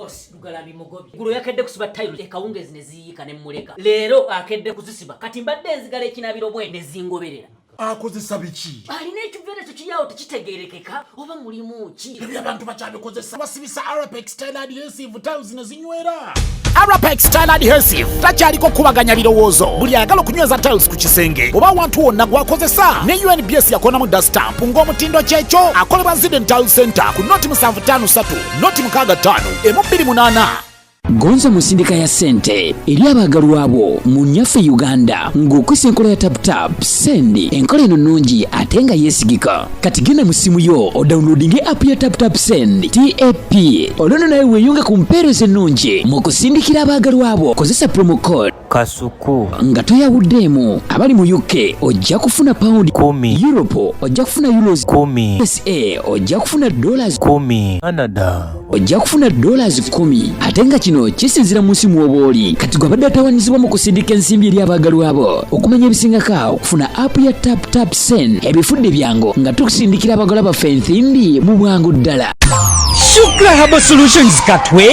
boss Lugalambi Mugobi gulo yakedde kusiba tayiro ekawungezi ne ziyika ne muleka lero akedde kuzisiba kati mbadde enzigala ekinabiro bwe ne zingoberera akozesa biki alina ekivere kiyawo tekitegerekeka oba mulimu ki ebyo abantu bakyabikozesa basibisa Arapex Style Adhesive tiles ne zinywera Arapex Style Adhesive takyaliko kubaganya birowoozo buli ayagala okunyweza tiles ku kisenge oba awantu wonna gwakozesa ne UNBS yakonamu dastamp ng'omutindo kyekyo akolebwa Ziden Tile Center ku noti 753 noti 65 M28 Gonza musindika ya sente eri abagalwa abo mu nyaffe Uganda ng'okwisa enkola ya tap sendi enkola eno nnungi ate nga yeesigika kati genda mu simu yo odownloadinge app ya tap send TAP olwono nawe weeyunge ku mpeereza ennungi mu kusindikira abagalwa abo kozesa promo code Kasuku nga toyawuddeemu abali mu UK ojja kufuna pound 10 Europe ojja kufuna euros 10 USA ojja kufuna dollars 10 Canada ojja kufuna dollars 10 ate nga kino kisinzira mu nsi mw'obooli kati gwabadde atawaanyizibwa mu kusindika ensimbi eri abagalwa abo okumanya ebisingako okufuna app ya tap send ebifudde byangu nga tukusindikira abagalwa baffe ensimbi mu bwangu ddala. Shukra Herbal Solutions katwe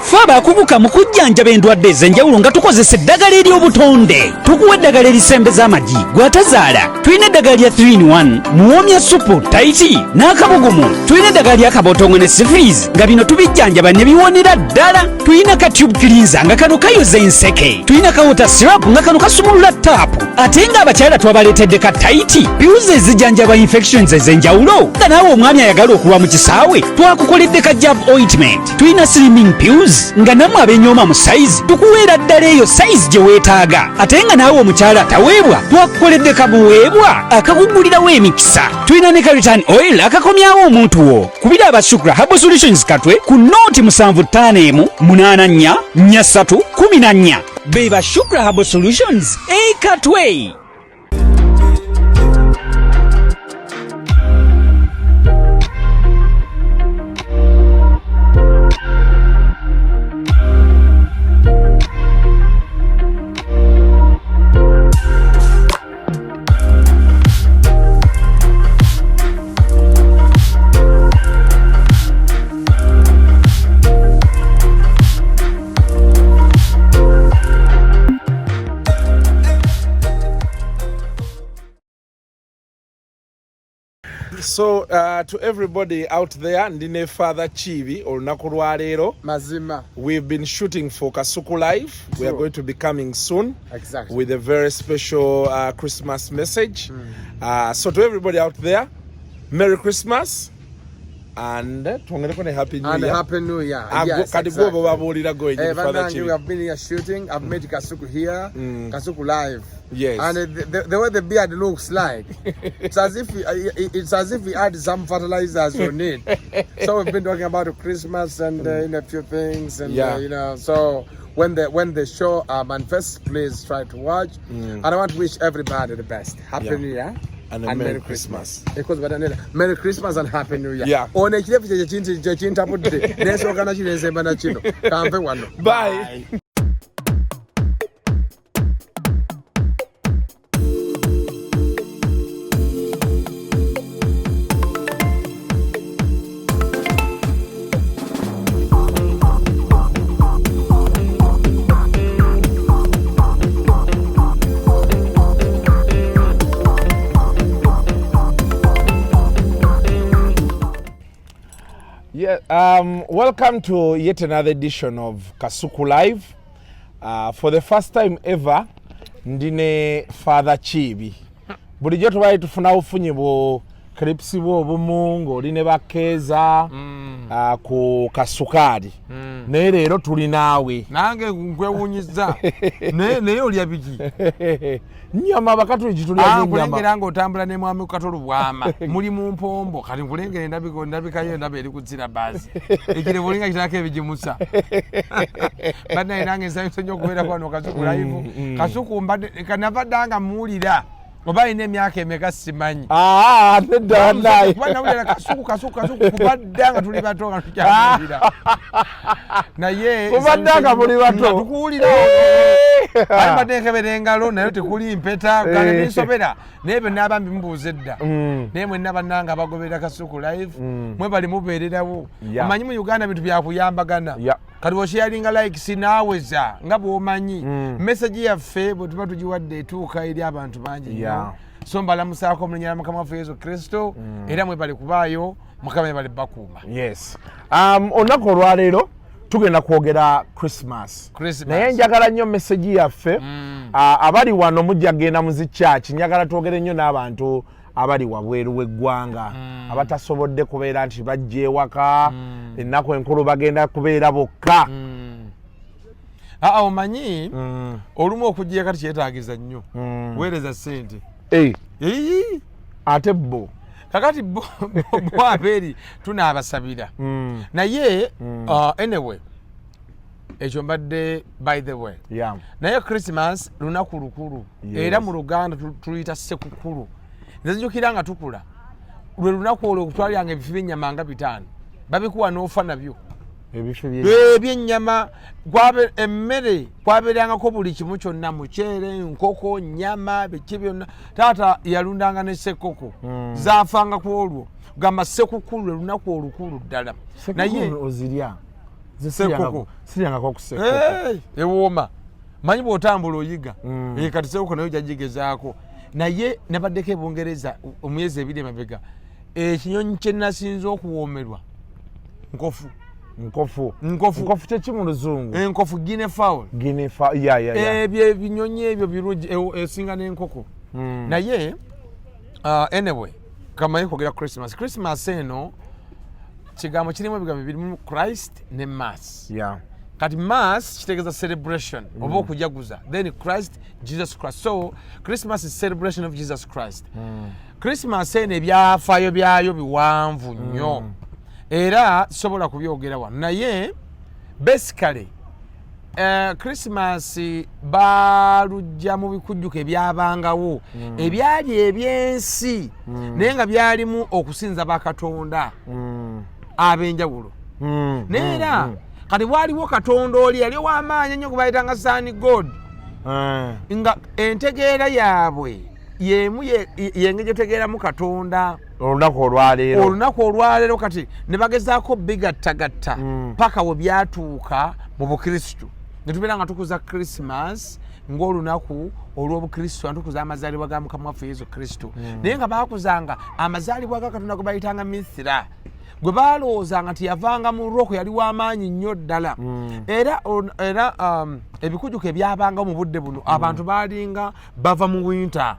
faba kubuka mu kujjanjaba endwadde ez'enjawulo nga tukozesa eddagala ery'obutonde tukuwa eddagala erisembeza amagi gwatazaala tulina eddagala lya 3-in-1 muwoomya supu taiti n'akabugumu tulina eddagala lya kabotongo ne syphilis nga bino tubijjanjaba ne biwonera ddala tulina ka tube cleanser nga kano kayoza enseke tulina ka water syrup nga kano kasumulula taapu ate nga abakyala twabaleetedde ka taiti piuzi ezijjanjaba infections ez'enjawulo nga naawe omwami ayagala okulwa mu kisaawe twakukoledde ka jab ointment tulina slimming pills nga namwe abenyooma mu size tukuweera ddala eyo size gye weetaaga ate nga naawe omukyala ataweebwa twakukoledde kabuweebwa akakugulirawo emikisa tulina ne ka return oil akakomyawo omuntu wo kubira aba Shukra Herbal Solutions katwe ku nooti 751 84 43 14 beba Shukra Herbal Solutions katwe. So to everybody out there, ndine Father Kiibi olunaku lwa leero mazima. We've been shooting for Kasuku Live. True. We are going to be coming soon. Exactly. With a very special Christmas message. So to everybody out there, Merry Christmas and Happy New Year. Happy New Year. Yes, exactly. We have been here shooting. I've made Kasuku here, Kasuku Live. Yes. And the way the beard looks like, it's as if we add some fertilizers on it. So we've been talking about Christmas and a few things, and so when the show manifests, please try to watch. And I want to wish everybody the best. Happy New Year. And Merry Christmas. Because Merry Christmas and Happy New Year. Yeah. Bye. Yeah, welcome to yet another edition of Kasuku Live. For the first time ever, ndine Father Kiibi. Bulijjo tubaye tufuna ofunye bo clips bo obumungo line bakeza ku kasukali. Naye leero tuli naawe. Nange nkwewunyiza. Naye olya biki? Nyama bakatu kitulya nyama. Kulengera nga otambula ne mwami katolu bwama. Muli mu mpombo kati kulengera ndabikayo ndabe eri kuzira basi. Ekire bolinga kitaka ebijimusa. Bana nange nsanyusa okubeera kwano Kasuku Live. Kasuku mbadde kanavadanga muwulira. Oba ine myaka emeka simanyi. Nedda naye. Bana wulira kasuku kubaddanga tuli bato nga tukyawulira. Naye kubaddanga muli bato. Tukuwulira. Abadde nkebera engalo naye tekuli mpeta kale nisobera. Nebe n'abambi mbuuza edda. Naye mwenna bannanga abagobera Kasuku Live. Mwe bali mubeererawo. Omanyi mu Uganda bintu byakuyambagana. kati osharinga likes naaweza nga bw'omanyi message yaffe bwe tuba tugiwadde etuuka eri abantu bangi nnyo so mbalamusaako mu linnya lya Mukama waffe Yesu Kristo era mwebale kubaayo Mukama yebale bakuuma. Yes. Olunaku olwaleero tugenda kwogera Christmas. Naye njagala nnyo message yaffe abali wano mujja genda mu zichurch njagala twogere nnyo n'abantu abali wabweru w'eggwanga abatasobodde kubeera nti bajja ewaka ennaku enkulu bagenda kubeera bokka. Omanyi olumu okujja kati kyetaagiza nnyo weereza ssente ate bo kakati bo abeeri tunaabasabira naye anyway ekyo mbadde by the way naye Christmas lunaku lukulu era mu Luganda tuluyita Ssekukkulu. Nze njukira nga tukula lwe lunaku olwo okutwalyanga ebifi by'ennyama nga 5 babikuwa n'ofa nabyo by'ennyama emmere kwabeerangako buli kimu kyonna muceere nkoko nnyama biki byonna taata yalundanga ne ssekkoko zaafanga ku olwo gamba Ssekukkulu lwe lunaku olukulu ddala naye ozirya ssekkoko siryangako ku ssekkoko ewooma manyi bw'otambula oyiga kati ssekkoko nayo jagigezaako naye nabaddeko e Bungereza omwezi 2 emabega ekinyonyi kye nasinze okuwoomerwa nkofu kyeki mu Luzungu enkofu guinea-fowl ebyo ebinyonyi ebyo birungi esinga n'enkoko naye anyway kamaye kwogera Christmas eno kigambo kirimu ebigambo birimu Christ ne mass kati mass kitegeeza celebration oba okujaguza then Christ Jesus Christ so Christmas is celebration of Jesus Christ Christmas eno ebyafaayo byayo biwanvu nnyo era sobola kubyogera wano naye basically Christmas balujja mu bikujjuko ebyabangawo ebyali ebyensi naye nga byalimu okusinza bakatonda ab'enjawulo naye era kati waliwo katonda oli yali w'amaanyi ennyo gwe bayitanga Sun God nga entegeera yaabwe yemu yengeri gyotegeeramu katonda olunaku olwaleero kati ne bagezaako bigattagatta paka we byatuuka mu Bukristu ne tubeera nga tukuza Christmas ng'olunaku olw'Obukristu antukuza amazaalibwa ga Mukama waffe Yesu Kristo naye nga baakuzanga amazaalibwa ga katonda gwe bayitanga Misira gwe balowoozanga nti yavanga mu Roko yali w'amaanyi nnyo ddala era ebikujjuko ebyabanga mu budde buno abantu baalinga bava mu winter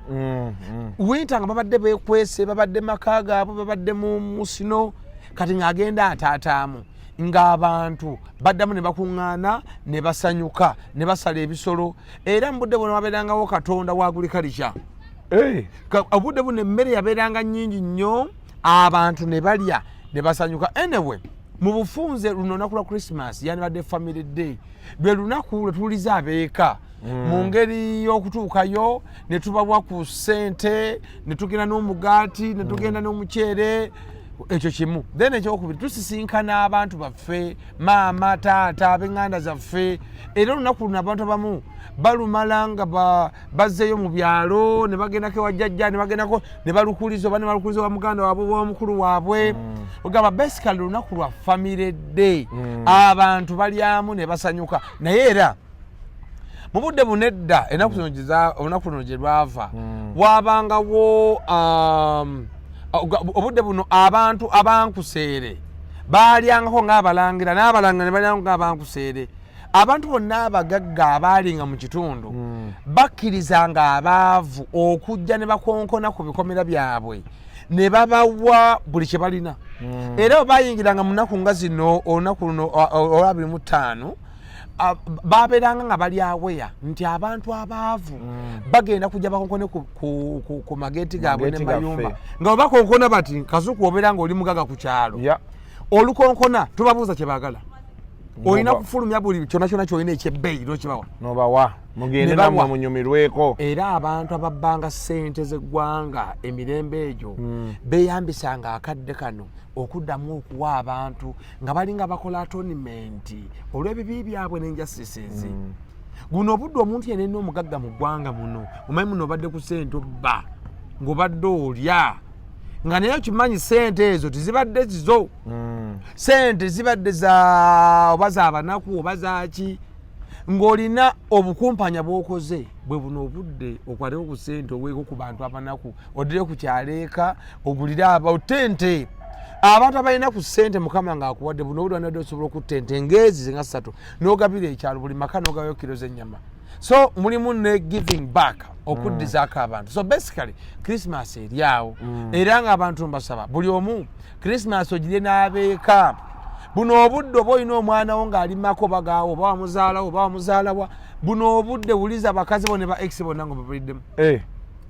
nga babadde beekwese babadde maka gaabwe babadde mu musino kati ng'agenda ataataamu ng'abantu baddamu ne bakuŋŋaana ne basanyuka ne basala ebisolo era mu budde buno babeerangawo katonda wa agriculture obudde buno emmere yabeeranga nnyingi nnyo abantu ne balya ne basanyuka anyway mu bufunze luno olunaku lwa Christmas yandibadde family day lwe lunaku lwe tuwuliza abeeka mu ngeri y'okutuukayo ne tubawa ku ssente ne tugenda n'omugaati ne tugenda n'omuceere ekyo kimu then ekyokubiri tusisinkana abantu baffe maama taata ab'eŋŋanda zaffe era olunaku luno abantu abamu balumala nga bazzeeyo mu byalo ne bagendako ewajjajja ne bagendako ne balukuliza oba ne balukuliza wa muganda waabwe oba omukulu waabwe ogamba basically lunaku lwa family day abantu balyamu ne basanyuka naye era mu budde bunedda olunaku luno gye lwava waabangawo obudde buno abantu abankuseere baalyangako ng'abalangira n'abalangira ne balyangako ng'abankuseere abantu bonna abagagga abaalinga mu kitundu bakkirizanga abaavu okujja ne bakonkona ku bikomera byabwe ne babawa buli kye balina era bayingiranga mu nnaku nga zino olunaku luno olwa 25 babeeranga nga bali aweya nti abantu abaavu bagenda kujja bakonkone ku mageeti gaabwe ne mayumba nga bakonkona bati kasuku obeera nga oli mugaga ku kyalo olukonkona tubabuuza kye baagala olina kufulumya buli kyonna kyonna kyolina ekyebbeeyi nokibawa nobawa mugende namwe munyumirweko era abantu ababbanga ssente z'eggwanga emirembe egyo beeyambisanga akadde kano okuddamu okuwa abantu nga balinga bakola atonement olw'ebibi byabwe n'enjasisizi guno obudde omuntu yenna omugagga mu ggwanga muno omanyi muno obadde ku ssente obba ng'obadde olya nga naye kimanyi sente ezo tizibadde zizo sente zibadde za oba za banaku oba zaki ng'olina obukumpanya bw'okoze bwe buno obudde okwateko ku sente oweeko ku bantu abanaku odire ku kyaleeka ogulire otente abantu abalina ku sente mukama ng'akuwadde buno obudde wanadde osobola okutta ente ngezi nga 3 n'ogabira ekyalo buli maka n'ogabayo kiro z'ennyama so mulimu ne giving back okuddizaako abantu so basically Christmas eri awo era ng'abantu mbasaba buli omu Christmas ogire n'abeeka buno obudde oba olina omwana wo ng'alimako bagaawo oba wamuzaalawo oba wamuzaalawa buno obudde wuliza abakazi bo ne ba ex bonna nga babuliddemu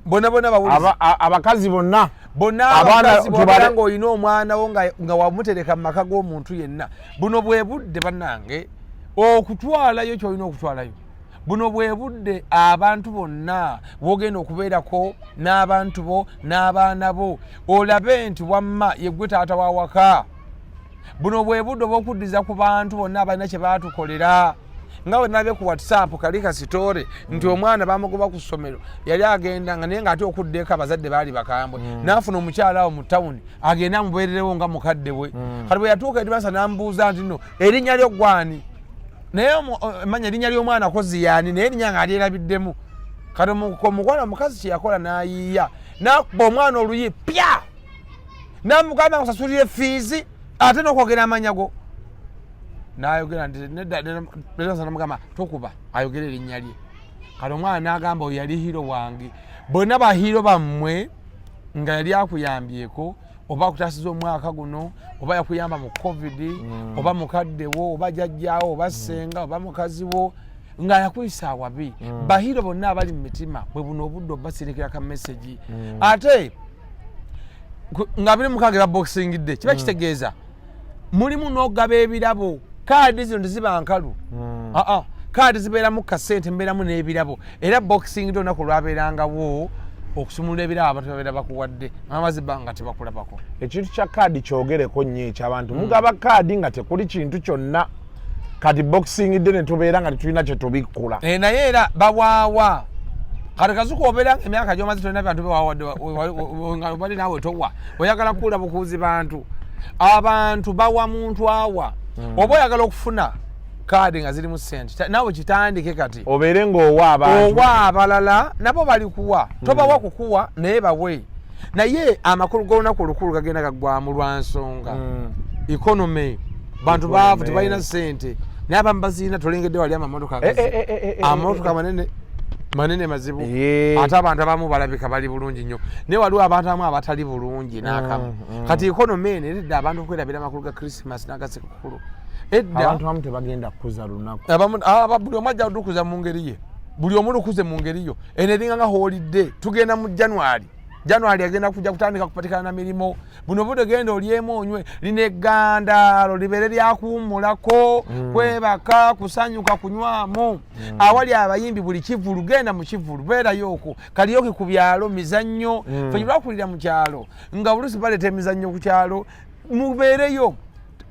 bonna bawuliza abakazi bonna abakazi bonna ng'olina omwana wo nga wamutereka mu maka g'omuntu yenna buno bwe budde bannange okutwalayo ky'olina okutwalayo buno bwe budde abantu bonna bwogenda okubeerako n'abantu bo n'abaana bo olabe nti wamma yeggwe taata wa waka buno bwe budde obw'okuddiza ku bantu bonna abalina kye baatukolera nga we nabe ku WhatsApp kali kasitore nti omwana bamugoba ku ssomero yali agenda nga naye ng'ate okuddeeko abazadde baali bakambwe n'afuna omukyala awo mu tawuni agenda amubeererewo nga mukadde we kati bwe yatuuka edibasa n'amubuuza nti no erinnya lyo gwani naye manya erinnya ly'omwana kozi yaani naye erinnya nga alyerabiddemu kati omukwala omukazi kye yakola n'ayiiya n'akuba omwana oluyi pya n'amugamba ngusasulire fiizi ate n'okwogera amanya go n'ayogera nti namugamba tokuba ayogera erinnya lye kati omwana n'agamba oyo yali hiro wange bonna bahiro bammwe nga yali akuyambyeko oba akutasiza omwaka guno oba yakuyamba mu covid oba mukadde wo oba jjajjaawo oba ssenga oba mukazi wo nga yakuyisa awabi bahiro bonna abali mu mitima bwe buno obudde obasirikira ka message ate nga 26 baboxingidde kiba kitegeeza mulimu n'ogaba ebirabo kaadi zino teziba nkalu kaadi zibeeramu kasente mbeeramu n'ebirabo era boxing ate olunaku lwabeerangawo okusumulula ebirabo abantu babeera bakuwadde amaziba nga tebakulabako ekintu kya kaadi kyogereko nnyo ekyabantu mugaba kaadi nga tekuli kintu kyonna kati boxing day ne tubeera nga tetulina kye tubikkula naye era bawaawa kati kazuka obeera emyaka gy'omaze tolina bantu bewawadde obadde naawe towa oyagala kuwulira bukuuzi bantu abantu bawa muntu awa oba oyagala okufuna kaadi nga zirimu sente naawe kitandike kati obeere ng'owa abantu owa abalala nabo balikuwa tobawa kukuwa naye bawe naye amakulu g'olunaku olukulu gagenda gaggwamu lwa nsonga economy bantu baavu tebalina sente naye abamu bazirina tolengedde wali amamotoka amamotoka manene mazibu ate abantu abamu balabika bali bulungi nnyo naye waliwo abantu abamu abatali bulungi n'akamu kati economy eno eridde abantu okwerabira amakulu ga Christmas n'agasekukulu abantu abamu tebagenda kukuza lunaku buli omu ajja lukuza mu ngeri ye buli omu lukuze mu ngeri yo eno eringa nga holiday tugenda mu January agenda kujja kutandika kupatikana na mirimo buno budde genda olyemu onywe lina eggandaalo libeere lyakuwummulako kwebaka kusanyuka kunywamu awali abayimbi buli kivulu genda mu kivulu beerayo okwo kaliyoki ku byalo mizannyo fe lwakulira mu kyalo nga bulusi baleeta emizannyo ku kyalo mubeereyo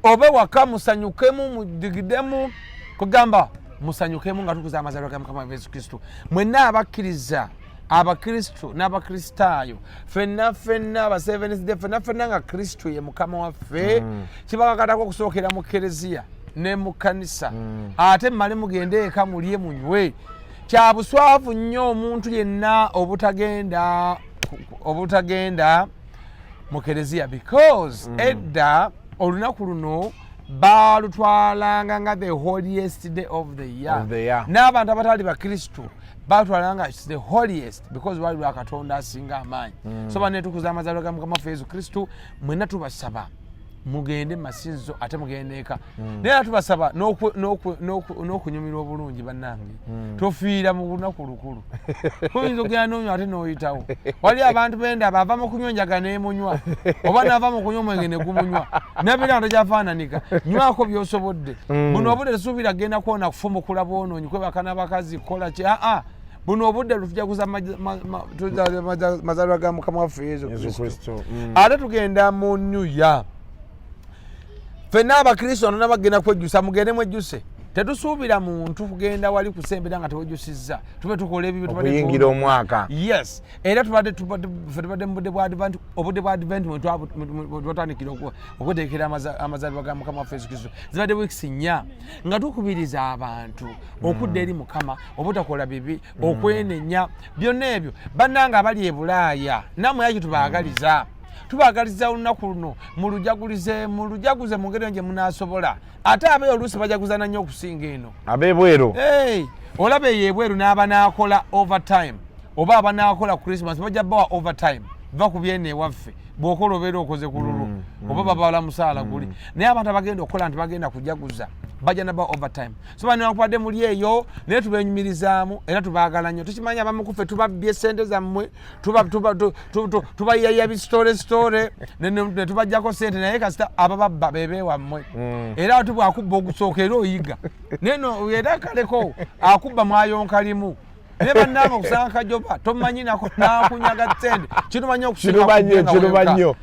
obe waka musanyukemu mudigidemu kugamba musanyukemu nga tukuza amazaalibwa ga Mukama Yesu Kristo mwenna abakkiriza abakristo n'abakristaayo fenna aba Seventh Day fenna nga Kristo ye mukama waffe kibakakatako okusookera mu kereziya ne mu kanisa ate mmale mugende eka mulye munywe kya buswavu nnyo omuntu yenna obutagenda mu kereziya because edda olunaku luno balutwalanga nga the holiest day of the year n'abantu abatali bakristo batwalanga it's the holiest because wali lwa Katonda asinga amaanyi so banetukuza amazaalibwa ga Mukama waffe Yesu Kristo mwenna tubasaba mugende masinzo ate mugende eka naye tubasaba n'okunyumirwa obulungi bannange tofiira mu lunaku lukulu kuyinza okugenda n'onywa ate n'oyitawo wali abantu benda bava mu kunyonjaga n'emunywa oba n'ava mu kunywa omwenge ne gumunywa nabeera nga tegyafaananika nywako by'osobodde buno obudde tesuubira genda kwona kufumukula bwonoonyi kwebaka n'abakazi kukola ki buno obudde lutujaguza mazaalibwa ga Mukama waffe Yesu Kristo ate tugenda mu New Year fenna abakristo nabagenda kwejjusa mugende mwejjuse tetusuubira muntu kugenda wali kusembera nga tewejusizza tube tukola ebibyo okuyingira omwaka. Yes, era tubadde mu obudde bwa advent twatandikira okuteekera amazaalibwa ga Mukama waffe Yesu Kristo zibadde weeks 4 nga tukubiriza abantu okudda eri Mukama obutakola bibi okwenenya byonna ebyo bannanga abali e Bulaaya namwe yaki tubaagaliza olunaku luno mulujagulize mu ngeri gye munaasobola ate abeeyo oluusi bajaguzana nnyo okusinga eno ab'ebweru olaba eyo ebweru n'abanaakola overtime oba abanaakola Christmas bajja bawa overtime va ku byene ewaffe bw'okola obeera okoze ku lulu oba babala musaala guli naye abantu abagenda okukola nti bagenda kujaguza bajja naba overtime so bano bakubadde muli eyo naye tubeenyumirizaamu era tubaagala nnyo tukimanya abamu ku ffe tubabbye ssente zammwe tubayaya bisitore ne tubajjako ssente naye kasita abababba bebeewammwe era ati bwakubba ogusooka era oyiga neno era kaleko akubba mwayonkalimu ne bannanga okusanga kajoba tomanyi nakunyaga ssente kirumanyi okusiruba nnyo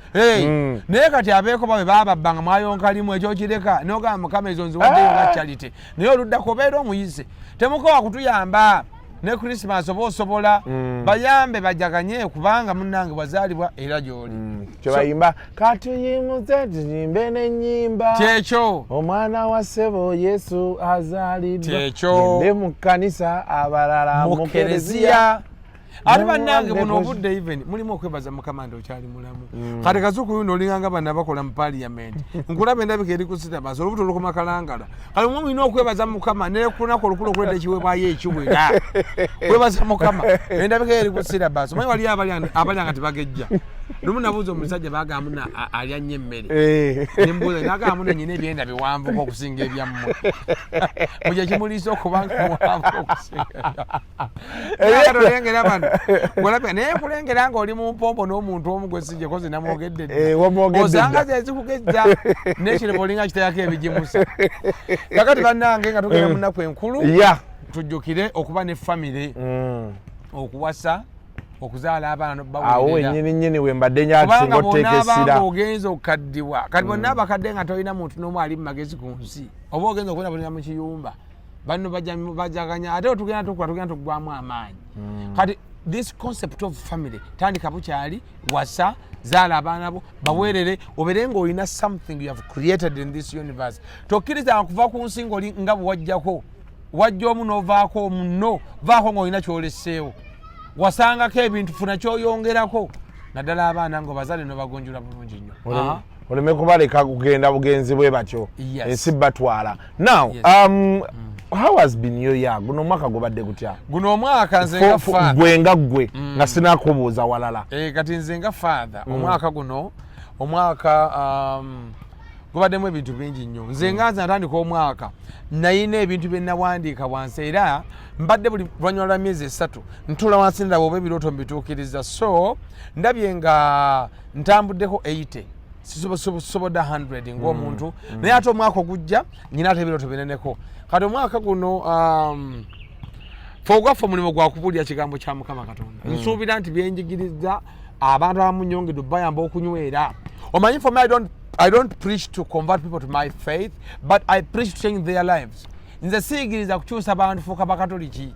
naye kati abeeko babe bababbanga mwayonkalimu ekyo kireka nogamba Mukama ezo nziwaddeyo nga charity naye oluddako obeera omuyize temukowa kutuyamba ne Christmas oba osobola bayambe bajaganye kubanga munnange bwazaalibwa era gy'oli kyebayimba katuyimuze tuyimbe n'ennyimba kyekyo omwana wa ssebo Yesu azaaliddwa kyekyo gende mu kkanisa abalala mu kereziya ate bannange buno obudde even mulimu okwebaza Mukama nti okyali mulamu kati kazuku yuno olinganga bana bakola mu parliament nkulaba endabika eri ku sitabasi olubuto olukoma kalangala kale mwe mulina okwebaza Mukama ne kunako olukulu okuleta ekiweebwayo ekiwera kwebaza Mukama endabika eri ku sitabasi omanyi wali abalyanga tebagejja lumu nabuuza omusajja bagamba alya nnyo emmere nembuuza nagamba muno nyina ebyenda biwanvuko okusinga ebyammwe mugye kimuliisa okubanga muwanvuko okusinga tolengera bano walabya naye kulengera nga oli mu mpombo n'omuntu omu gwe sijje kozi namwogedde osanga zezikugejja n'ekirebo olinga kitayako ebigimusa kakati bannange nga tugenda mu nnaku enkulu tujjukire okuba ne famire okuwasa okuzaala abaana awo ennyini we mbadde nyakisinga oteekesira ogenza okukaddibwa kati bonna abakadde nga tolina muntu n'omu ali mu magezi ku nsi oba ogenza okwenabulira mu kiyumba banno bajaganya ate otugenda tugwamu amaanyi kati this concept of family tandika bukyali wasa zaala abaana bo baweerere obeere ng'olina something you have created in this universe tokkirizanga kuva ku nsi ng'oli nga bwe wajja omu n'ovaako muno vaako ng'olina kyoleseewo wasangako ebintu funa kyoyongerako naddala abaana ng'obazaale n'obagonjula bulungi nnyo oleme kubaleka kugenda bugenzi bwe batyo ensi batwala now how has been your year guno omwaka gubadde gutya guno omwaka nze nga father gwe nga gwe nga sinakubuuza walala kati nze nga father omwaka guno omwaka gubaddemu ebintu bingi nnyo nze nga natandika omwaka nayina ebintu bye nawandiika wansi era mbadde buli lwanyuma lwa myezi 3 ntula wansi ndaba oba ebirooto mbituukiriza so ndabye nga ntambuddeko 80 sisobodde 100 ng'omuntu naye ate omwaka ogujja nyina ate ebirooto bineneko kati omwaka guno fe ogwaffe omulimu gwakubulira kigambo kya Mukama Katonda nsuubira nti byenjigiriza abantu abamunyongedde bayamba okunywera omanyi for me I don't preach to convert people to my faith but I preach to change their lives nze siyigiriza kukyusa abantu fuuka bakatoliki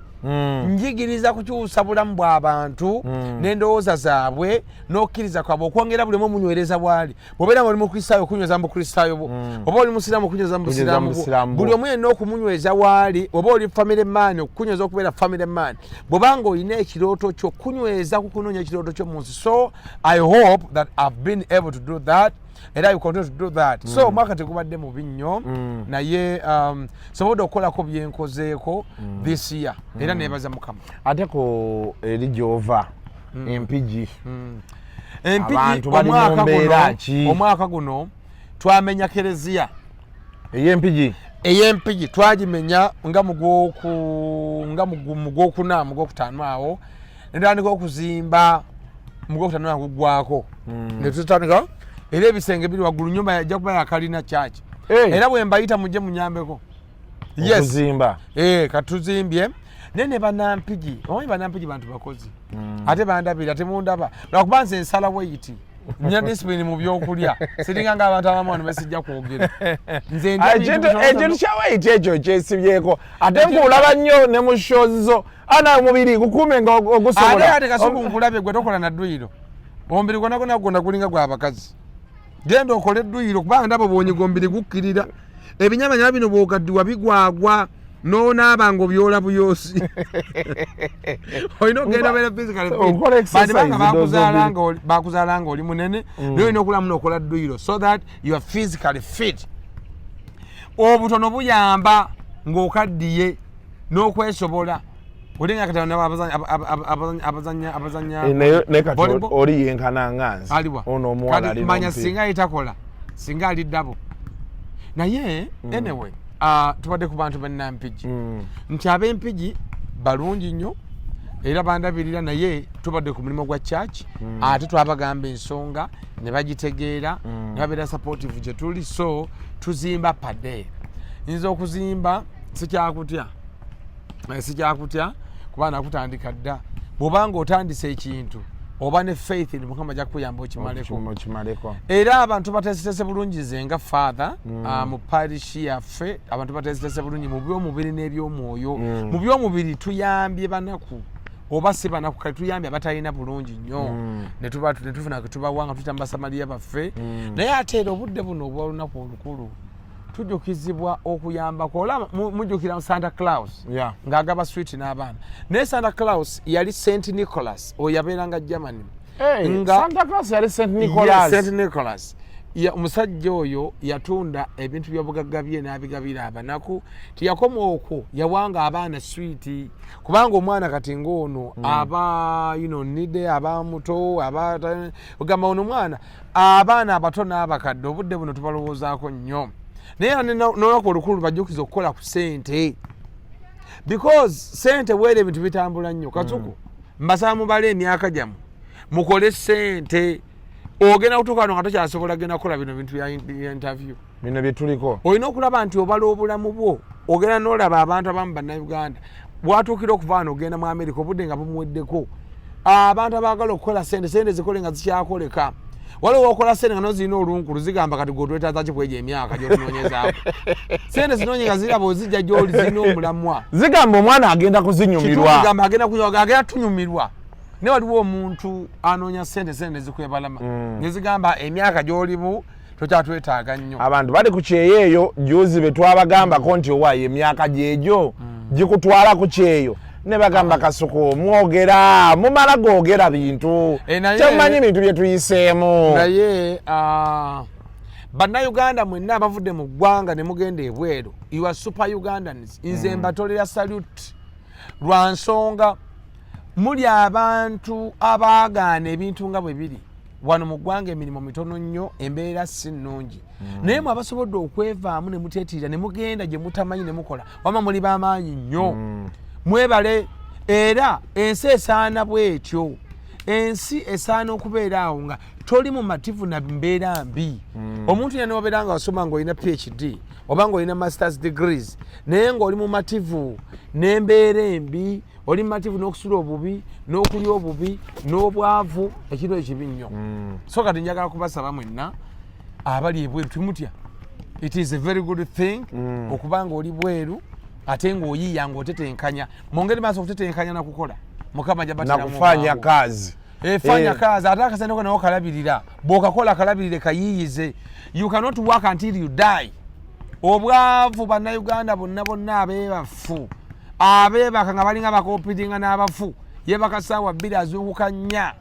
njigiriza kukyusa bulamu bw'abantu n'endowooza zaabwe n'okkiriza kwabwe okwongera buli omu munywereza bwali bw'obeera nga oli mukristaayo okunyweza mu bukristaayo bwo oba oli musiraamu okunyweza mu busiraamu bwo buli omu yenna okumunyweza bwali oba oli family man okukunyweza okubeera family man bw'obanga olina ekirooto kyo kunyweza kukunoonya ekirooto kyo mu nsi so I hope that I've been able to do that era you continue to do that so mwaka tegubadde mubi nnyo naye sobodde okukolako byenkozeeko this year era nebaza Mukama ate ko eri gyova empigi omwaka guno twamenya kereziya ey'empigi twagimenya nga mugwokuna mugwokutaano awo netandika okuzimba mugwokutaano awo guggwako netutandika era ebisenge biri waggulu nyumba yajja kuba yakalina kyaki era bwe mbayita mujje munyambeko okuzimba katuzimbye naye ne banampigi omanyi banampigi bantu bakozi ate bandabira temundaba lwakuba nze nsalawo eyiti nya discipline mu byokulya siringa nga abantu abamu wano besijja kwogera nze ekintu kyawayita ekyo kyesibyeko ate nkulaba nnyo ne mu shows zo ana omubiri gukuume nga ogusobola ate kasuku nkulabe gwe tokola na dduyiro omubiri gwonna gwonna gulinga gw'abakazi genda okole edduyiro kubanga ndaba bwonyiga omubiri gukkirira ebinyamanyama bino bwogaddiwa bigwagwa nonaabanga obyola buyoosi olina okugenda bera physical bakuzaalanga oli munene naye olina okulamu n'okola dduyiro so that you are physically fit obutono buyamba ng'okaddiye n'okwesobola olinga kati abazanya oli yenkana nganzi ono omuwala ali manya singa yitakola singa ali ddabo naye anyway tubadde ku bantu bannampigi nti ab'empigi balungi nnyo era bandabirira naye tubadde ku mulimu gwa church ate twabagamba ensonga ne bagitegeera ne babeera supportive gye tuli so tuzimba pade nyiza okuzimba sikyakutya kuba nakutandika dda bw'obanga otandise ekintu oba ne faith ni Mukama ajja kukuyamba okimaleko era abantu bateesetese bulungi ze nga father mu parish yaffe abantu bateesetese bulungi mu by'omubiri n'ebyomwoyo mu by'omubiri tuyambye banaku oba si banaku kale tuyambye abatalina bulungi nnyo ne tufuna ke tubawanga tuyita Basamaliya baffe naye ate era obudde buno obw'olunaku olukulu tujukizibwa okuyambako olaba mujukira Santa Claus ng'agaba sweet n'abaana naye Santa Claus yali St Nicholas oyo yabeeranga Germany Santa Claus yali St Nicholas omusajja oyo yatunda ebintu by'obugagga bye n'abigabira abanaku tiyakoma okwo yawanga abaana sweet kubanga omwana kati ng'ono aba nide aba muto ogamba ono mwana abaana abato n'abakadde obudde buno tubalowoozaako nnyo naye n'olunaku olukulu bajjukiza okukola ku ssente because ssente weera ebintu bitambula nnyo katuku mbasaba mubale emyaka gyamu mukole ssente ogenda kutuuka wano nga tokyasobola genda kukola bino bintu bya interview bino bye tuliko olina okulaba nti obala obulamu bwo ogenda n'olaba abantu abamu bannayuganda bwatuukira okuva wano ogenda mu America obudde nga bumuweddeko abantu abaagala okukola ssente zikole nga zikyakoleka waliwo okola ssente nga nozirina olunkulu zigamba kati gwetwetaaza kikweja emyaka gy'otunoonyezaako ssente zinonye nga ziraba ozijja gy'oli zirina omulamwa zigamba omwana agenda kuzinyumirwa agenda tunyumirwa naye waliwo omuntu anoonya ssente zikwebalama nezigamba emyaka gy'olimu tokyatwetaaga nnyo abantu bali ku kyeyo eyo juzi be twabagambako nti owaayo emyaka gyegyo gikutwala ku kyeyo ne bagamba kasuku mwogera mumala googera bintu temumanyi bintu bye tuyiseemu naye bannayuganda mwenna abavudde mu ggwanga ne mugenda ebweru you are super Ugandans nze mbatolera salute lwa nsonga muli abantu abaagaana ebintu nga bwe biri wano mu ggwanga emirimu mitono nnyo embeera si nnungi naye mwe abasobodde okwevaamu ne muteetirira ne mugenda gye mutamanyi ne mukola wama muli b'amaanyi nnyo mwebale era ensi esaana bwetyo ensi esaana okubeera awo nga toli mu mativu na mbeera mbi omuntu yena obeera nga wasoma ng'olina PhD oba ng'olina masters degrees naye ng'oli mu mativu n'embeera embi oli mu mativu n'okusula obubi n'okulya obubi n'obwavu ekintu ekibi nnyo so kati njagala kubasaba mwenna abali ebweru tumutya it is a very good thing okuba ng'oli bweru ate ng'oyiiya ng'otetenkanya mongeri maaso okutetenkanya nakukola Mukama nakufanya kazi fanya kazi ate akasente ko nawo kalabirira bw'okakola kalabirire kayiyize you cannot work until you die obwavu bannayuganda bonna abeebafu abeebaka nga balinga bakoopiringa n'abafu yeebaka ssaawa 2 azuukuka 4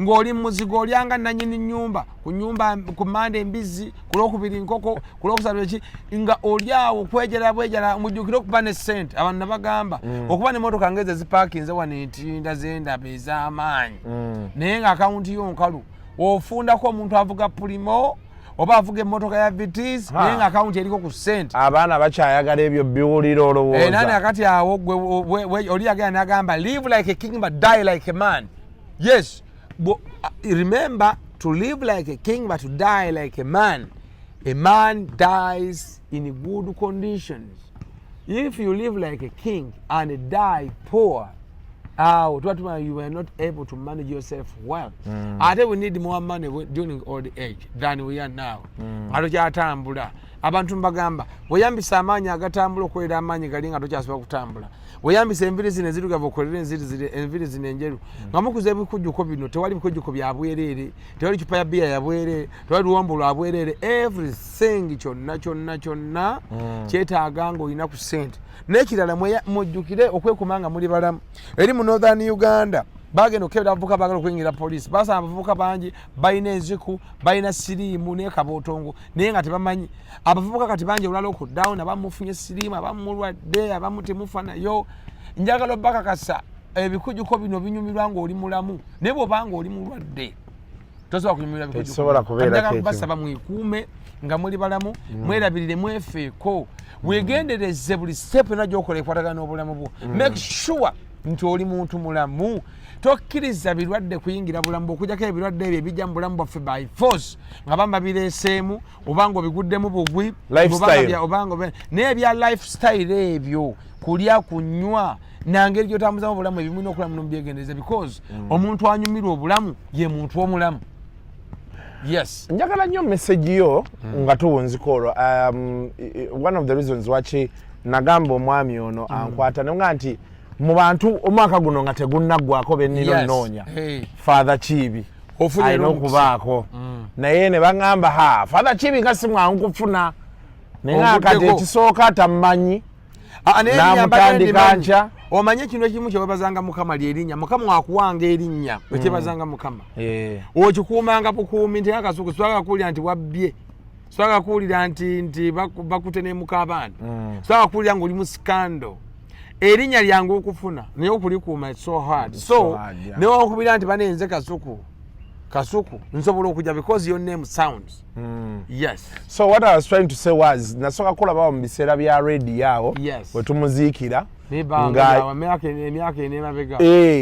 ng'oli muzigo olyanga nannyini nnyumba ku Mande embizzi ku Lwokubiri nkoko ku Lwokusatu eki nga oli awo bwejala mujjukire okuba ne ssente abantu nabagamba okuba n'emmotoka ng'ezo ezipaakinze wano entinda z'endaba ez'amaanyi naye ng'akawunti y'onkalu ofundako omuntu avuga pulimo oba avuga emmotoka ya vitis naye ng'akawunti eriko ku ssente abaana bakyayagala ebyo biwulira olowooza nani akati awo oli yagenda n'agamba live like a king but die like a man yes. Remember to live like a king but to die like a man. A man dies in good conditions. If you live like a king and die poor, you were not able to manage yourself well. Ate we need more money during old age than we are now. Atokyatambula abantu mbagamba weyambisa amaanyi agatambula okwera amaanyi gali nga tokyasobola kutambula weyambisa enviri zino ezirugavu okolera enviri zino enjeru nga mukuza ebikujjuko bino tewali bikujjuko bya bwereere tewali cupa ya bbiya ya bwereere tewali luwombo lwa bwereere everything kyonna kyetaaga ng'olina ku ssente n'ekirala mujjukire okwekumanga muli balamu eri mu northern Uganda bagenda okebera abavubuka bagala okuyingira poliisi basanga abavubuka bangi balina enziku balina siriimu n'ekabootongo naye nga tebamanyi abavubuka kati bangi olwala okudown abamu mufunye siriimu abamu mulwadde abamu temufa nayo njagala bakakasa ebikujjuko bino binyumirwa ng'oli mulamu naye bw'obanga oli mulwadde tosobola kunyumirwa bikujjuko basaba mwekuume nga muli balamu mwerabirire mwefeeko weegendereze buli step yonna gy'okola ekwatagana n'obulamu bwo make sure nti oli muntu mulamu tokkiriza birwadde kuyingira bulamu okujjako ebirwadde ebyo ebijja mu bulamu bwaffe by force nga bamba bireeseemu obanga obiguddemu bugwi naye ebya lifestyle ebyo kulya kunywa nangeri gyotambuzamu obulamu ebyo mulina okulamu nomubyegendereza because omuntu anyumirwa obulamu ye muntu omulamu. Yes. Njagala nnyo message yo nga tuwunzika olwo. One of the reasons waki nagamba omwami ono ankwata nga nti mu bantu omwaka guno nga tegunnaggwako bennino nnoonya Father Kiibi alina okubaako naye ne baŋŋamba Father Kiibi nga si mwangu kufuna naye nga kati ekisooka tamumanyi n'amutandika nkya. Omanye ekintu ekimu kyewebazanga Mukama lyerinnya Mukama wakuwanga erinnya ekyebazanga Mukama okikuumanga bukuumi nti akasuku swagala kuwulira nti wabbye swagala kuwulira nti bakute nemuka abantu swagala kuwulira ng'oli mu scandal. Erinnya lyangu okufuna naye okulikuuma it's so hard. So newakubira nti banenze Kasuku nsobola okujja because your name sounds. Yes. So what I was trying to say was nasoka kulabawo mu biseera bya radio awo wetumuziikira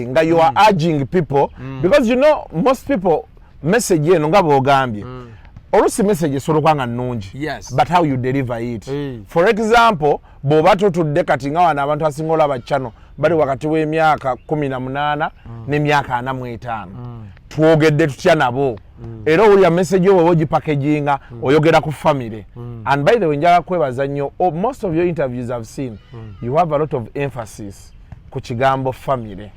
nga you are urging people because you know most people message eno nga boogambye olusi message esobola kwanga nnungi but how you deliver it. For example bw'oba tutudde kati nga wano abantu asinga olaba channel bali wakati w'emyaka 18 n'emyaka 45 twogedde tutya nabo era owulira message yo ogipackaginga oyogera ku family and by the way njagala kwebaza nnyo most of your interviews I've seen you have a lot of emphasis ku kigambo family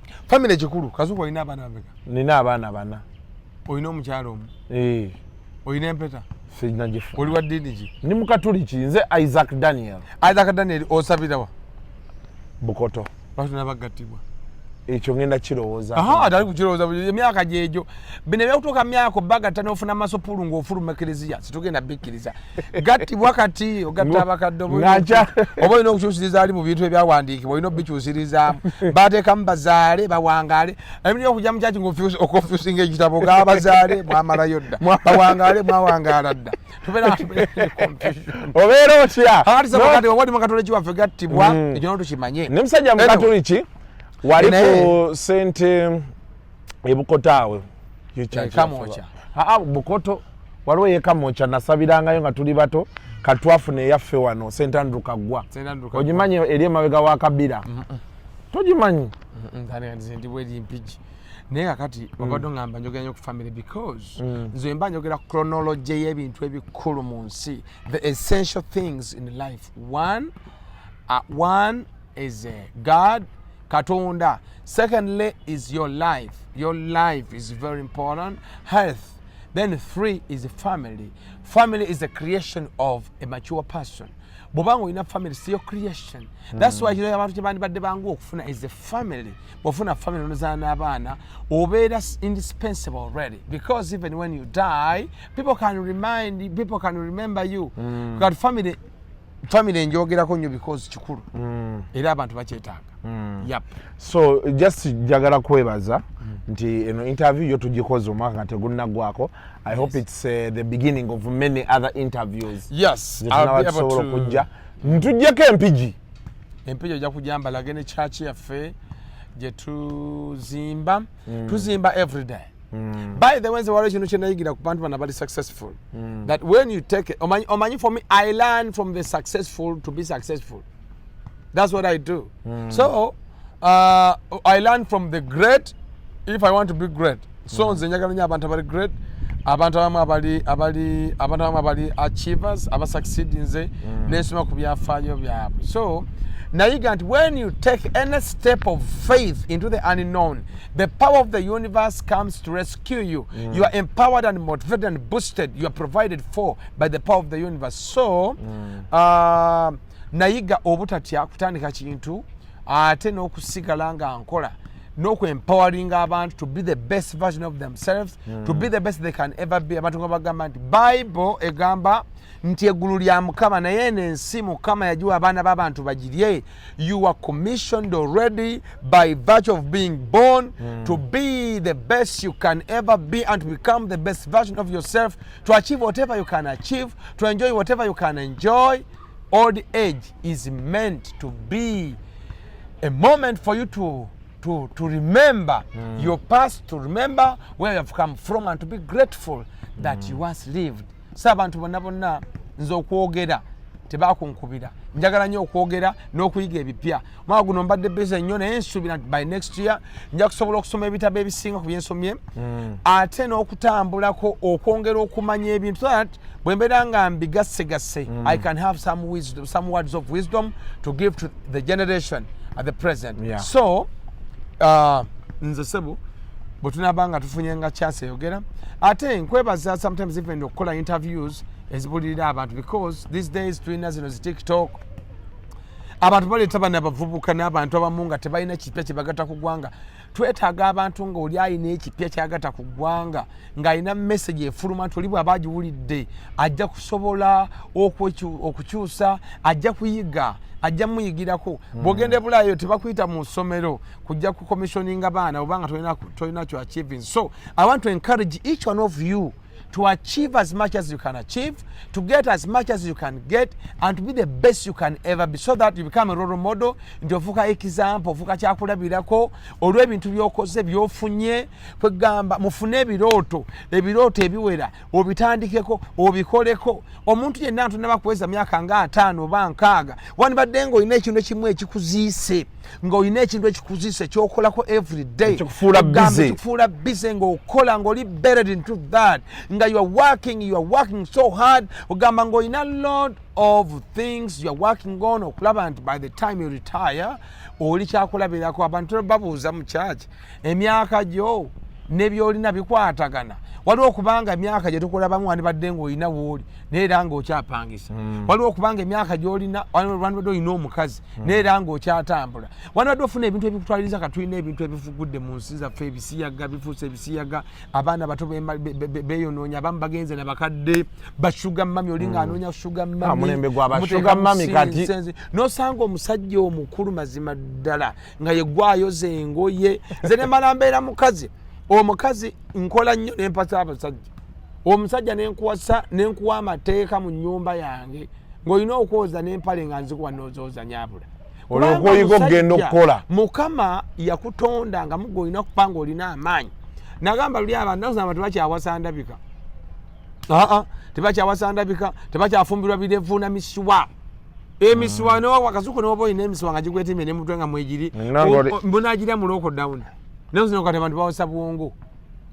kikulu. Kasuku olina abaana bameka? Nina abaana bana. Olina omukyalo omu? Olina empeta? Sinagifu. Oli wa ddiini ki? Ni Mukatuliki nze Isaac Daniel osabirawa? Bukoto. Lwaki nabagattibwa? Ekyo ngenda kirowooza. Atali kukirowooza emyaka gyegyo bino ebyakutuuka myaka obagatta n'ofuna amasopulu ng'ofuluma ekereziya situgenda bikkiriza gattibwa kati ogatta abakadde oba olina okukyusiriza ali mu bintu ebyawandiikibwa olina obikyusirizaamu bateekamu bazaale bawangaale ebintu okujja mu kyaki ng'okonfusinga ekitabo g'abazaale mwamalayo dda bawangaale mwawangaala dda obeera otya ati obadi mukatoliki waffe gattibwa ekyo no tukimanye ne musajja mukatoliki wali ku sente ebukotaawe Bukoto waliwo yekamocha nasabirangayo nga tuli bato katwafuna eyaffe wano sente Andrew Kaggwa ogimanyi eri emabega wa Kabira togimanyi naye kakati obadde ngamba njogera nnyo ku family because nze mba njogera chronology y'ebintu ebikulu mu nsi the essential things in life. One is God Katonda. Secondly is your life. Your life is very important. Health. Then 3 is family. Family is the creation of a mature person. Bobango ina family is your creation. That's why you know abantu kyebandi badde bangu okufuna is the family. Bofuna family onozana abaana obeera indispensable already because even when you die people can remember you. Because family njogerako nnyo because kikulu era abantu bakyetaaga. Yep. So just jagala kwebaza nti eno interview yo tugikoze omwaka nga tegunnaggwako. I hope it's the beginning of many other interviews. Yes, I'll be able to kujja ntujjako empigi ojja kujamba lagene church yaffe gye tuzimba every day. By the way, the word you know ku bantu bana bali successful. That when you take it, omanyi for me, I learn from the successful to be successful. That's what I do. So I learn from the great if I want to be great. So nze njagala nnyo abantu abali great, abantu abamu abali achievers, aba succeed nze n'ensoma ku byafaayo byabwe. So nayiga nti when you take any step of faith into the unknown, the power of the universe comes to rescue you. You are empowered and motivated and boosted. You are provided for by the power of the universe. So nayiga obutatya kutandika kintu ate n'okusigala nga nkola n'oku-empowering abantu to be the best version of themselves, to be the best they can ever be. Abantu nga bagamba nti Bible egamba nti eggulu lya Mukama naye n'ensi Mukama yagiwa abaana b'abantu bagirye. You are commissioned already by virtue of being born to be the best you can ever be and to become the best version of yourself, to achieve whatever you can achieve, to enjoy whatever you can enjoy. Old age is meant to be a moment for you to remember your past, to remember where you have come from, and to be grateful that you once lived. So abantu bonna nze okwogera tebakunkubira, njagala nnyo okwogera n'okuyiga ebipya. Mwaka guno mbadde busy nnyo naye nsuubira by next year nja kusobola okusoma ebitabo ebisinga ku byensomye, ate n'okutambulako okwongera okumanya ebintu so that bwe mbeera nga mbigassegase I can have some wisdom, some words of wisdom to give to the generation at the present. So nze sebo bwe tunaabanga tufunye nga chance eyogera ate nkwebaza sometimes even okukola interviews ezibulirira abantu, because these days tulina zino zi TikTok abantu baleeta bana bavubuka n'abantu abamu nga tebalina kipya kye bagata ku ggwanga. Twetaaga abantu nga oli alina ekipya kyagata ku ggwanga ng'alina message efuluma nti oli bw'aba agiwulidde ajja kusobola okukyusa, ajja kuyiga, ajja muyigirako. Bw'ogenda Bulaayo tebakuyita mu ssomero kujja ku commissioninga baana obanga tolina kyo achieving. So I want to encourage each one of you to achieve as much as you can achieve, to get as much as you can get, and to be the best you can ever be, so that you become a role model, nti ofuuka example, ofuuka kyakulabirako olw'ebintu by'okoze by'ofunye. Kwegamba mufune ebirooto ebiwera obitandikeko obikoleko. Omuntu yenna ntunaba kuweza myaka nga 5 oba 6 wanibadde ng'olina ekintu ekimu ekikuziise, ng'olina ekintu ekikuziise ky'okolako every day, kikufuula busy ng'okola ng'oli buried into that, nga you are working so hard, ogamba ng'olina lot of things you are working on, okulaba nti by the time you retire oli kyakulabirako. Abantu babuuza mu church emyaka gyo n'ebyolina bikwatagana. Waliwo okubanga emyaka gye tukulabamu wandibadde ng'olina w'oli n'era ng'okyapangisa. Waliwo okubanga emyaka gy'olina wandibadde olina omukazi n'era ng'okyatambula. Wandibadde ofuna ebintu ebikutwaliriza ka tulina ebintu ebifugudde mu nsi zaffe, ebisiyaga bifuuse ebisiyaga, abaana bato beeyonoonya, abamu bagenze na bakadde bashuga mami, oli ng'anoonya shuga mami, mulembe gw'abashuga mami kati n'osanga omusajja omukulu mazima ddala nga ye gwayoza engoye. Nze ne mala mbeera mukazi, omukazi nkola nnyo n'empasa abasajja, omusajja nenkuwa amateeka mu nnyumba yange ng'olina okwoza n'empale nga nzikuwa n'ozooza nyabula. olwokuyiga okugenda okukola. Mukama yakutonda nga mugo olina okupanga olina amaanyi. Nagamba luli abantu tebakyawasa ndabika, tebakyawasa ndabika, tebakyafumbirwa birevu na misiwa. Emisiwa n'owakasuku n'oba olina emisiwa nga gigwetemye n'emutwe nga mwegiri mbunaagirya mu lockdown. Nezino kati abantu bawasa bwongo.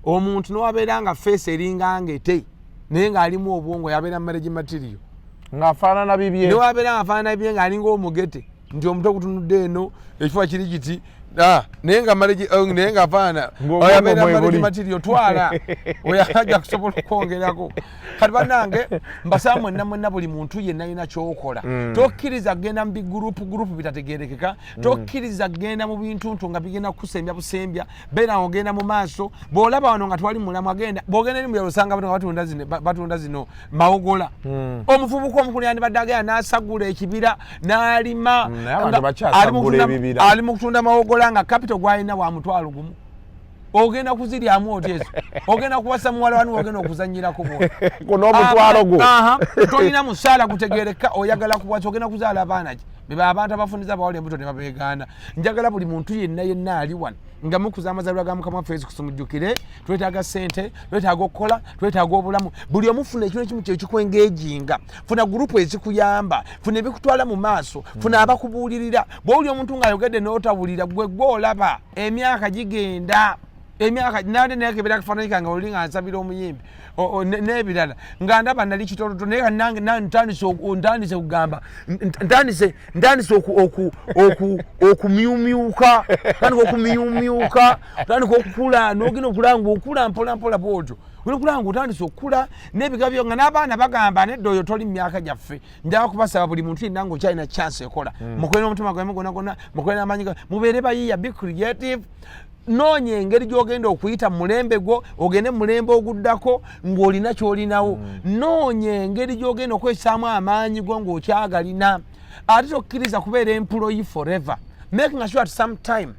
Omuntu n'wabeera nga face eringa ngete naye ng'alimu obwongo yabeera marriage material ng'afaanana bibye, n'wabeera ng'afaanana bibye ng'alinga omugete nti omuntu okutunudde eno ekifuba kiri kiti naye nga naye ng'afaana oyabeera marriage material twala oyajja kusobola okwongerako. Kati bannange mbasaba mwenna buli muntu yenna alina ky'okola. Tokkiriza kgenda mu bigurupu bitategeerekeka, tokkiriza kgenda mu bintuntu nga bigenda kusembya busembya, beera ng'ogenda mu maaso. Bw'olaba wano nga twali mulamu agenda, bw'ogenda eri mu byalo osanga nga batunda zino mawogola. Omuvubuka omukulu yandibadde agenda n'asagula ekibira n'alima, ali mu kutunda mawogola nga capital gwalina wa mutwalo gumu. Ogenda kuziryamu otezo, ogenda kuwasa muwala wanu, ogenda okuzanyirako bwo kuno omutwalo gwo tolina musaala gutegereka, oyagala kuwasa, ogenda kuzaala abaana ki beba abantu abafuniza bawole embuto ne babegaana njagala buli muntu yenna ali wano nga mukuza amazalwa ga mukama waffe Yesu Kristo mujjukire twetaaga sente twetaaga okukola twetaaga obulamu buli omufuna ekintu ekimu kyekikwengeejinga funa gurupu ezikuyamba funa ebikutwala mu maaso funa abakubuulirira bw'oli omuntu ng'ayogedde n'otawulira gwe gw'olaba emyaka gigenda emyaka nande neke bila kufanika nga olinga nsabira omuyimbi nebirala nga ndaba nali kitoloto naye nange ntandise kugamba ntandise okumyumyuka tandika okumyumyuka tandika okukula n'ogenda okulanga okula mpola bwotyo kulanga otandise okukula n'ebigabyo nga n'abaana bagamba nedda oyo toli mu myaka gyaffe njagala kubasaba buli muntu yenna ng'okyalina chance ekola mukwere n'omutima gwemme gwonna mukwere n'amaanyi mubeere bayiiya be creative noonya engeri gy'ogenda okuyita mu mulembe gwo ogende mu mulembe oguddako ng'olina ky'olinawo noonya engeri gy'ogenda okwesaamu amaanyi go ng'okyagalina ate tokkiriza kubeera employee forever making sure at some time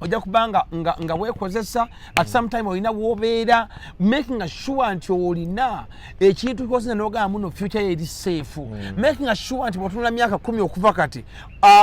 ojja kubanga nga weekozesa at some time olina w'obeera making sure nti olina ekintu kyosina n'ogamba muno future eri safe making sure nti bw'otunula myaka 10 okuva kati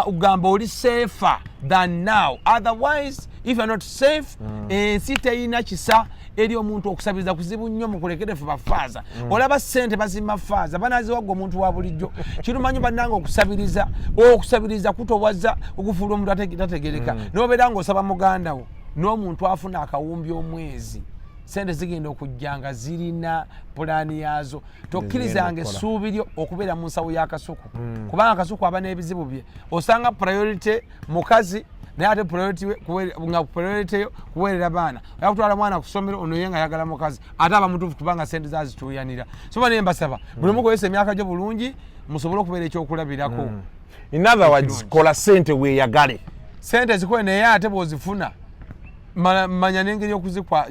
ugamba oli safer than now otherwise if you're not safe ensi teyina kisa eri omuntu okusabiriza kuzibu nnyo mukulekere fe bafaaza olaba ssente bazimba faaza banaziwagga omuntu wa bulijjo kirumanyi bannanga okusabiriza kutowaza okufuula omuntu tategereka n'obeera ng'osaba muganda wo n'omuntu afuna akawumbi omwezi sente zigenda okujja nga zirina pulaani yaazo tokkirizanga essuubi lyo okubeera mu nsawo y'akasuku kubanga akasuku aba n'ebizibu bye osanga priority mukazi naye ate priority yo kuweerera baana yakutwala mwana ku ssomero ono ye nga ayagala mukazi ate aba mutuufu kubanga sente zazituuyanira soba naye mbasaba buli mukozesa emyaka gyo bulungi musobole okubeera ekyokulabirako. In other words, kola sente weeyagale. Sente zikuwe naye ate bw'ozifuna manya n'engeri y'okuzikwa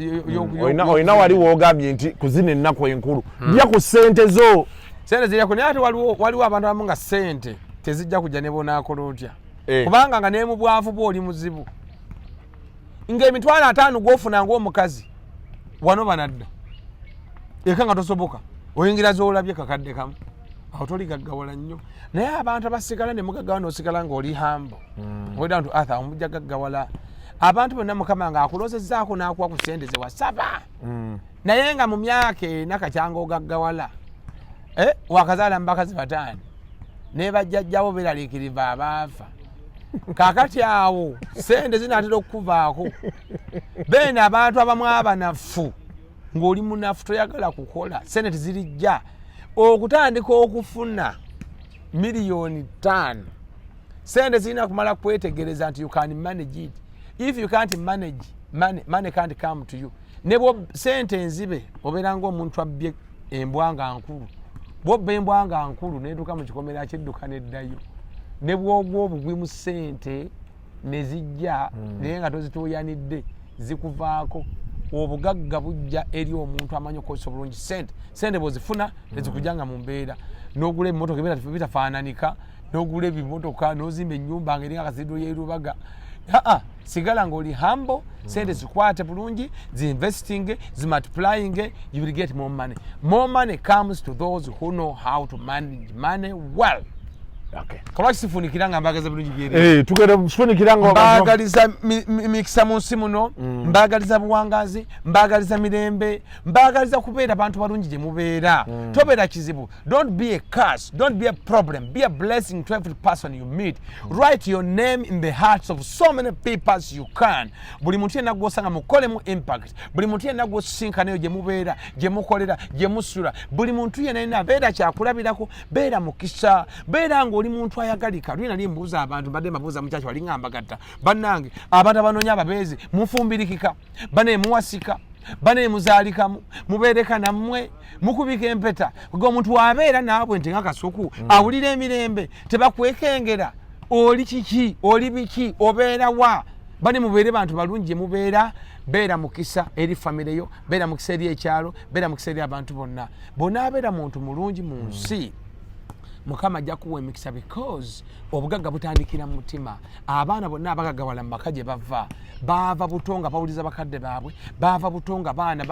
olina wali woogambye nti kuzina ennaku enkulu lya ku sente zo sente ziryako naye ate waliwo abantu abamu nga sente tezijja kujja ne bonaakola otya kubanga nga ne mu bwavu bw'oli muzibu ng'emitwalo 5 gw'ofuna ng'omukazi wano banadda eka nga tosoboka oyingira z'olabye kakadde kamu awo toligaggawala nnyo naye abantu abasigala ne mugaggawala n'osigala ng'oli hambo down to earth omujja gaggawala abantu bonna mukama nga akulozezzaako n'akuwa ku sente ze wasaba naye nga mu myaka ena kakyanga ogaggawala wakazaala mu bakazi 5 ne bajjajjawo beeraliikiriva abaafa kaakati awo sente zinaatera okukuvaako beena abantu abamu abanafu ng'oli munafu toyagala kukola sente tezirijja okutandika okufuna miliyoni 5 sente zirina kumala kwetegereza nti you can manage it. If you can't manage, money can't come to you. Nebo sente nzibe obeera ng'omuntu abbye embwanga nkulu bw'obba embwanga nkulu n'etuuka mu kikomera ky'edduka n'eddayo ne bw'ogwa obugwi mu sente ne zijja naye nga tozituuyanidde zikuvaako obugagga bujja eri omuntu amanyi okukozesa obulungi sente bw'ozifuna tezikujjanga mu mbeera n'ogula ebimotoka bitafaananika n'ogula ebimotoka n'ozimba ennyumba nga eringa kasiido y'erubaga sigala ng'oli humble sente zikwate bulungi zi-investing zi-multiplying you will get more money. More money comes to those who know how to manage money well. Kaba kisifunikira nga mbagaliza bulungi byeri tukere sifunikira nga mbagaliza mikisa mu nsi muno mbagaliza buwangazi mbagaliza mirembe mbagaliza kubeera abantu balungi gye mubeera tobeera kizibu. Don't be a curse, don't be a problem, be a blessing to every person you meet. Write your name in the hearts of so many people as you can. Buli muntu yenna gw'osanga mukolemu impact, buli muntu yenna gw'osinkanayo gye mubeera gye mukolera gye musula, buli muntu yenna beera kyakulabirako, beera mukisa, beera ng'oli muntu ayagalika. Lwina nali mbuuza abantu mbadde mbabuuza mukyaki wali ngamba gatta bannange abantu abanoonya ababeezi mufumbirikika bane muwasika bane muzaalikamu mubeereka nammwe mukubika empeta ng'omuntu wabeera naabwe nti nga kasuku awulira emirembe tebakwekengera oli kiki oli biki obeera wa bane mubeere bantu balungi gye mubeera beera mukisa eri famire yo beera mukisa eri ekyalo beera mukisa eri abantu bonna abeera muntu mulungi mu nsi Mukama ajja kuwa emikisa because obugagga butandikira mu mutima. Abaana bonna abagaggawala mu maka gye bava butonga bawuliza bakadde baabwe, bava butonga baana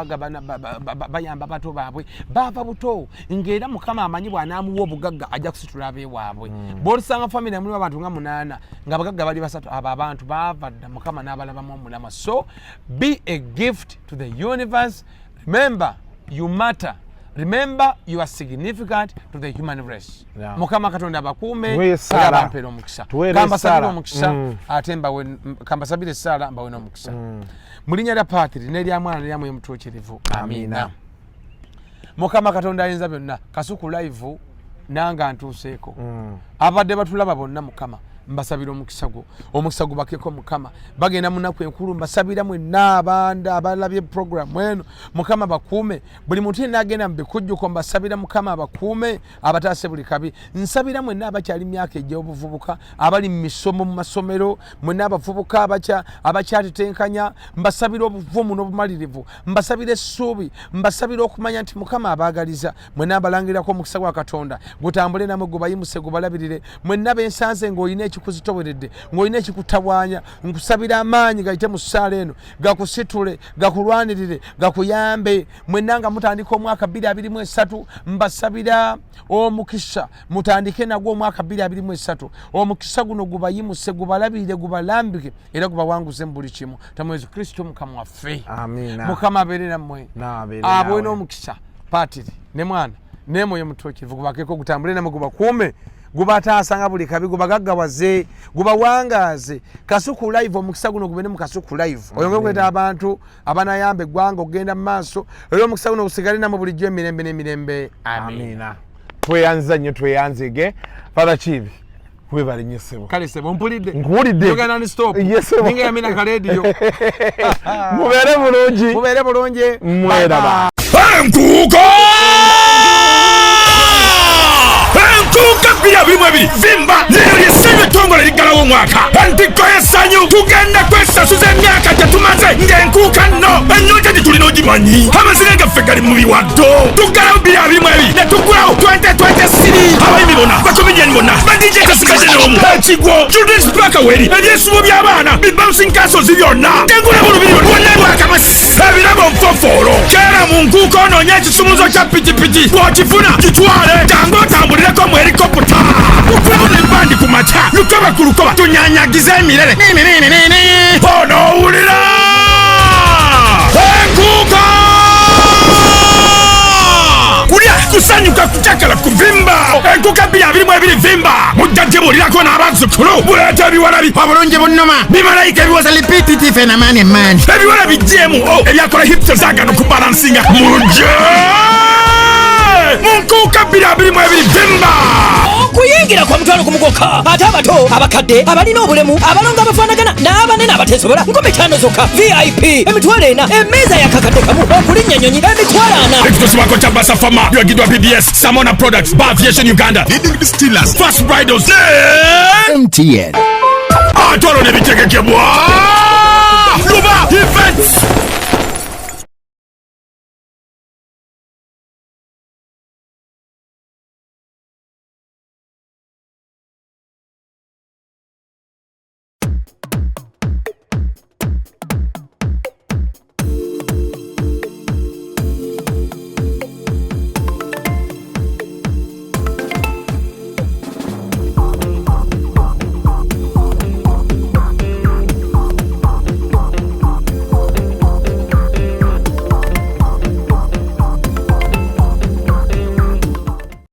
bayamba bato baabwe, bava buto ng'era Mukama amanyi bw'anaamuwa obugagga ajja kusitula abeewaabwe. Bw'olusanga famire mulimu abantu nga 8 ng'abagagga bali 3 abo abantu baava dda Mukama n'abalabamu omulama. So be a gift to the universe. Remember, you matter. Remember, you are significant to the human race. Mukama Katonda bakuume abampera omukisa. Kamba sabira omukisa atemba kamba sabira Sara mbawe n'omukisa. Mulinya lya Patri n'erya mwana n'erya mwe mutuukirivu. Amina. Mukama Katonda ayinza byonna Kasuku live nanga ntuuseeko. Abadde batulaba bonna Mukama mbasabira omukisa gwo bakeko Mukama bagenda munaku enkulu mbasabira mwenna abanda abalabye program eno Mukama bakuume buli muntu n'agenda mbikujjuko mbasabira Mukama bakuume abataase buli kabi nsabira mwenna abakyali myaka egy'obuvubuka abali mu misomo mu masomero mwenna abavubuka abakyatetenkanya mbasabira obuvumu n'obumalirivu mbasabira essuubi mbasabira okumanya nti Mukama abaagaliza mwenna abalangirako omukisa gwa Katonda gutambule namwe gubayimuse gubalabirire mwenna bensanze ng'olina kuzitoweredde ng'olina ekikutawaanya nkusabira amaanyi gayite mu ssaala eno gakusitule gakulwanirire gakuyambe mwenna nga mutandika omwaka 2023 mbasabira omukisa mutandike nagwo omwaka 2023 omukisa guno gubayimuse gubalabirire gubalambike era gubawanguze mu buli kimu tamu Yesu Kristo Mukama waffe. Amina. Mukama abeere nammwe abwe n'omukisa Patiri ne mwana ne mwoyo mutuukirivu gubakeko gutambule namwe gubakuume gubataasanga buli kabi gubagaggawaze gubawangaze Kasuku live omukisa guno gubene mu Kasuku live oyonge kweta abantu abanayamba eggwanga okugenda mu maaso era omukisa guno gusigale namwe bulijjo emirembe n'emirembe. Amina. Tweyanza nnyo tweyanzige Father Kiibi webale nnyo ssebo. Kale ssebo mpulidde nkuwulidde yogana ni stop ninga yamina ka radio mubeere bulungi mweraba enkuuko Kuka bimwe vimba lero yesenye tongola ligalawo mwaka antiko yesanyu tugenda kwesasuza emyaka tetumaze ngenkuka nno ennyonta titulina ogimanyi amazina gaffe gali mu biwaddo tugalawo bimwe netukulawo 2023 abayimbi bonna bakomediani bonna badije kasikaze n'omu ekigwo children's park weri ebyesubo by'abaana bibouncing castles byonna tengula mu lubiri lwonna lwakamasi ebirabo nfofoolo kera mu nkuuka onoonya ekisumuzo kya pikipiki bw'okifuna kitwale jangu otambulireko mu helikopta ukulabona embandi ku maca lukoba ku lukoba tunyanyagiza emirere onoowulira enkuuka kulya kusanyuka kucakala kuvimba enkuuka 2022 vimba mujjajjebulirako n'abazzukulu buleeta ebiwalabi obulungi bunnuma bimalayika ebiwoza lipititife namaani emmaani ebiwalabi GMO ebyakola hipso zagano kubalansinga mujja munkuuka 2022 vimba okuyingira kwa mutwalo kumugoka ate abato abakadde abalina obulemu abalonga abafaanagana n'abanene abateesobola 5 zokka VIP emitwalo 4 emmeeza yakakadde kamu okulinnya nnyonyi emitwalo 4 ekitosibwako kya Basafama byagidwa PBS Samona Products Aviation Uganda Leading Distillers Fast Bridals MTN atwalo ne bitegekebwa Luba Events